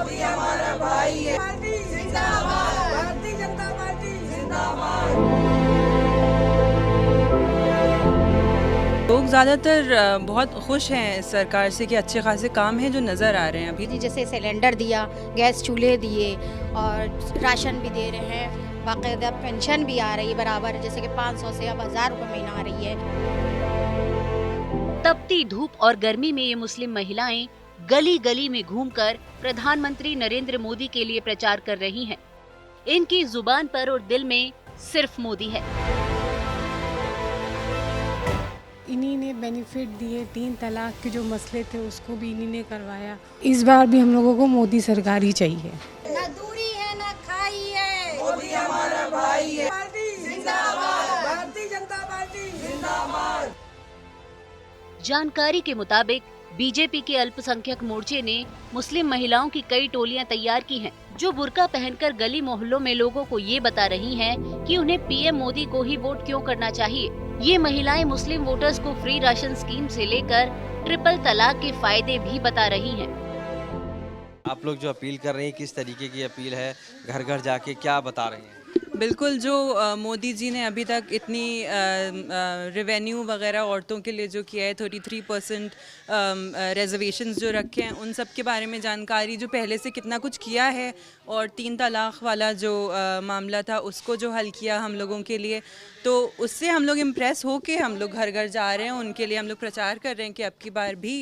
मोदी हमारा भाई है। पार्टी जिंदाबाद, भारतीय जनता पार्टी जिंदाबाद। लोग ज़्यादातर बहुत खुश हैं इस सरकार से कि अच्छे खासे काम हैं जो नज़र आ रहे हैं अभी। जैसे सिलेंडर दिया, गैस चूल्हे दिए और राशन भी दे रहे हैं, बाकायदा पेंशन भी आ रही है बराबर, जैसे कि 500 से अब 1000 रुपये महीना आ रही है। तपती धूप और गर्मी में ये मुस्लिम महिलाएं गली गली में घूमकर प्रधानमंत्री नरेंद्र मोदी के लिए प्रचार कर रही हैं। इनकी जुबान पर और दिल में सिर्फ मोदी है। इन्हीं ने बेनिफिट दिए, 3 तलाक के जो मसले थे उसको भी इन्हीं ने करवाया। इस बार भी हम लोगों को मोदी सरकार ही चाहिए। ना दूरी है ना खाई है, मोदी हमारा भाई है। पार्टी जिंदाबाद, भारतीय जनता पार्टी जिंदाबाद। जानकारी के मुताबिक बीजेपी के अल्पसंख्यक मोर्चे ने मुस्लिम महिलाओं की कई टोलियां तैयार की हैं, जो बुर्का पहनकर गली मोहल्लों में लोगों को ये बता रही हैं कि उन्हें पीएम मोदी को ही वोट क्यों करना चाहिए। ये महिलाएं मुस्लिम वोटर्स को फ्री राशन स्कीम से लेकर ट्रिपल तलाक के फायदे भी बता रही हैं। आप लोग जो अपील कर रहे हैं, किस तरीके की अपील है? घर घर जाके क्या बता रहे हैं? बिल्कुल, जो मोदी जी ने अभी तक इतनी रेवेन्यू वगैरह औरतों के लिए जो किया है, 33% रिजर्वेशंस जो रखे हैं, उन सब के बारे में जानकारी, जो पहले से कितना कुछ किया है, और 3 तलाक वाला जो मामला था उसको जो हल किया हम लोगों के लिए, तो उससे हम लोग इम्प्रेस होके हम लोग घर घर जा रहे हैं। उनके लिए हम लोग प्रचार कर रहे हैं कि अब की बार भी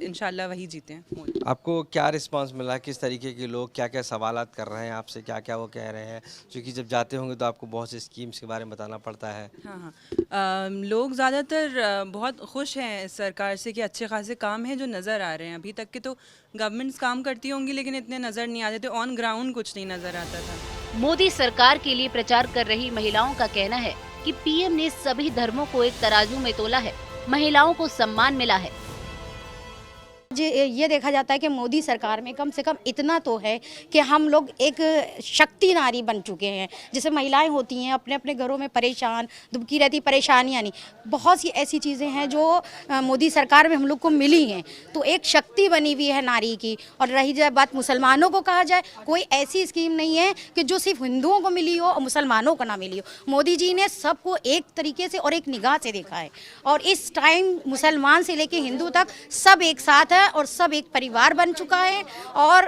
इंशाल्लाह वही जीते हैं। आपको क्या रिस्पांस मिला? किस तरीके के लोग क्या क्या सवालात कर रहे हैं आपसे, क्या क्या वो कह रहे हैं? क्योंकि जब जाते होंगे तो आपको बहुत सी स्कीम्स के बारे में बताना पड़ता है। हाँ, लोग ज़्यादातर बहुत खुश हैं इस सरकार से कि अच्छे खासे काम हैं जो नज़र आ रहे हैं। अभी तक के तो गवर्नमेंट्स काम करती होंगी लेकिन इतने नज़र नहीं आते थे, ऑन ग्राउंड कुछ नहीं नज़र आता था। मोदी सरकार के लिए प्रचार कर रही महिलाओं का कहना है कि पीएम ने सभी धर्मों को एक तराजू में तोला है, महिलाओं को सम्मान मिला है। ये देखा जाता है कि मोदी सरकार में कम से कम इतना तो है कि हम लोग एक शक्ति नारी बन चुके हैं। जैसे महिलाएं होती हैं अपने अपने घरों में परेशान, दुबकी रहती, परेशानियां नहीं, बहुत सी ऐसी चीज़ें हैं जो मोदी सरकार में हम लोग को मिली हैं, तो एक शक्ति बनी हुई है नारी की। और रही जाए बात मुसलमानों को, कहा जाए कोई ऐसी स्कीम नहीं है कि जो सिर्फ हिंदुओं को मिली हो और मुसलमानों को ना मिली हो। मोदी जी ने सबको एक तरीके से और एक निगाह से देखा है, और इस टाइम मुसलमान से लेकर हिंदू तक सब एक साथ है और सब एक परिवार बन चुका है। और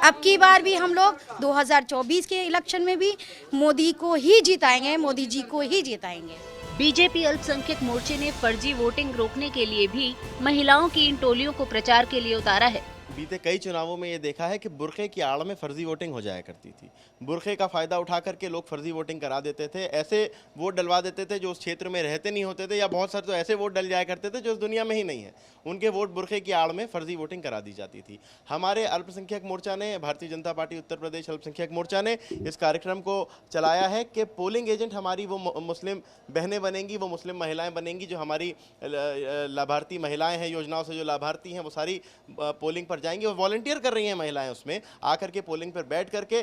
अब की बार भी हम लोग 2024 के इलेक्शन में भी मोदी को ही जिताएंगे, मोदी जी को ही जिताएंगे। बीजेपी अल्पसंख्यक मोर्चे ने फर्जी वोटिंग रोकने के लिए भी महिलाओं की इन टोलियों को प्रचार के लिए उतारा है। बीते कई चुनावों में ये देखा है कि बुरखे की आड़ में फर्जी वोटिंग हो जाया करती थी। बुरखे का फ़ायदा उठा करके लोग फर्जी वोटिंग करा देते थे, ऐसे वोट डलवा देते थे जो उस क्षेत्र में रहते नहीं होते थे, या बहुत सारे तो ऐसे वोट डल जाया करते थे जो उस दुनिया में ही नहीं है, उनके वोट बुरखे की आड़ में फर्जी वोटिंग करा दी जाती थी। हमारे अल्पसंख्यक मोर्चा ने, भारतीय जनता पार्टी उत्तर प्रदेश अल्पसंख्यक मोर्चा ने इस कार्यक्रम को चलाया है कि पोलिंग एजेंट हमारी वो मुस्लिम बहनें बनेंगी, वो मुस्लिम महिलाएँ बनेंगी, जो हमारी लाभार्थी महिलाएँ हैं, योजनाओं से जो लाभार्थी हैं, वो सारी पोलिंग पर जाएंगी और वॉलंटियर कर रही हैं महिलाएं उसमें आकर के पोलिंग पर बैठ करके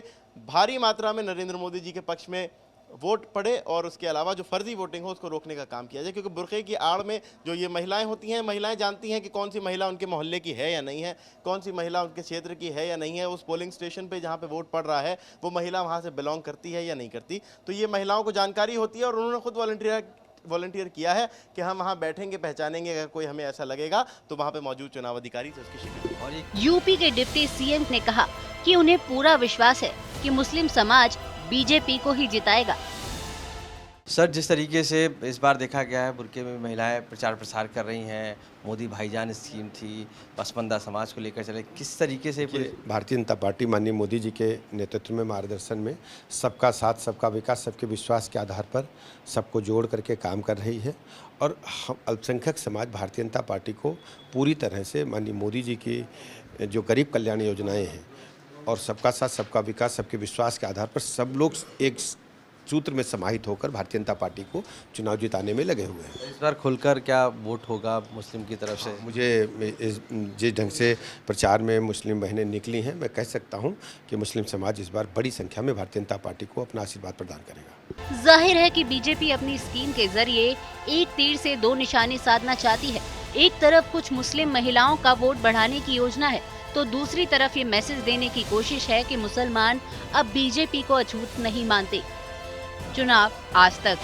भारी मात्रा में नरेंद्र मोदी जी के पक्ष में वोट पड़े, और उसके अलावा जो फर्जी वोटिंग हो उसको रोकने का काम किया जाए। क्योंकि बुरखे की आड़ में जो ये महिलाएं होती हैं, महिलाएं जानती हैं कि कौन सी महिला उनके मोहल्ले की है या नहीं है, कौन सी महिला उनके क्षेत्र की है या नहीं है, उस पोलिंग स्टेशन पे जहाँ पे वोट पड़ रहा है वो महिला वहाँ से बिलोंग करती है या नहीं करती। तो ये महिलाओं को जानकारी होती है और उन्होंने खुद वॉलंटियर किया है कि हम वहाँ बैठेंगे, पहचानेंगे, अगर कोई हमें ऐसा लगेगा तो वहाँ पे मौजूद चुनाव अधिकारी से उसकी शिकायत। और यूपी के डिप्टी सीएम ने कहा कि उन्हें पूरा विश्वास है कि मुस्लिम समाज बीजेपी को ही जिताएगा। सर, जिस तरीके से इस बार देखा गया है, बुरके में महिलाएं प्रचार प्रसार कर रही हैं, मोदी भाईजान स्कीम थी, पसमंदा समाज को लेकर चले, किस तरीके से भारतीय जनता पार्टी माननीय मोदी जी के नेतृत्व में, मार्गदर्शन में सबका साथ, सबका विकास, सबके विश्वास के आधार पर सबको जोड़ करके काम कर रही है। और हम अल्पसंख्यक समाज भारतीय जनता पार्टी को पूरी तरह से माननीय मोदी जी की जो गरीब कल्याण योजनाएँ हैं और सबका साथ, सबका विकास, सबके विश्वास के आधार पर सब लोग एक सूत्र में समाहित होकर भारतीय जनता पार्टी को चुनाव जिताने में लगे हुए हैं। इस बार खुलकर क्या वोट होगा मुस्लिम की तरफ से? मुझे जिस ढंग से प्रचार में मुस्लिम बहनें निकली हैं, मैं कह सकता हूं कि मुस्लिम समाज इस बार बड़ी संख्या में भारतीय जनता पार्टी को अपना आशीर्वाद प्रदान करेगा। जाहिर है कि बीजेपी अपनी स्कीम के जरिए एक तीर से 2 निशाने साधना चाहती है। एक तरफ कुछ मुस्लिम महिलाओं का वोट बढ़ाने की योजना है, तो दूसरी तरफ ये मैसेज देने की कोशिश है कि मुसलमान अब बीजेपी को अछूत नहीं मानते। चुनाव आज तक।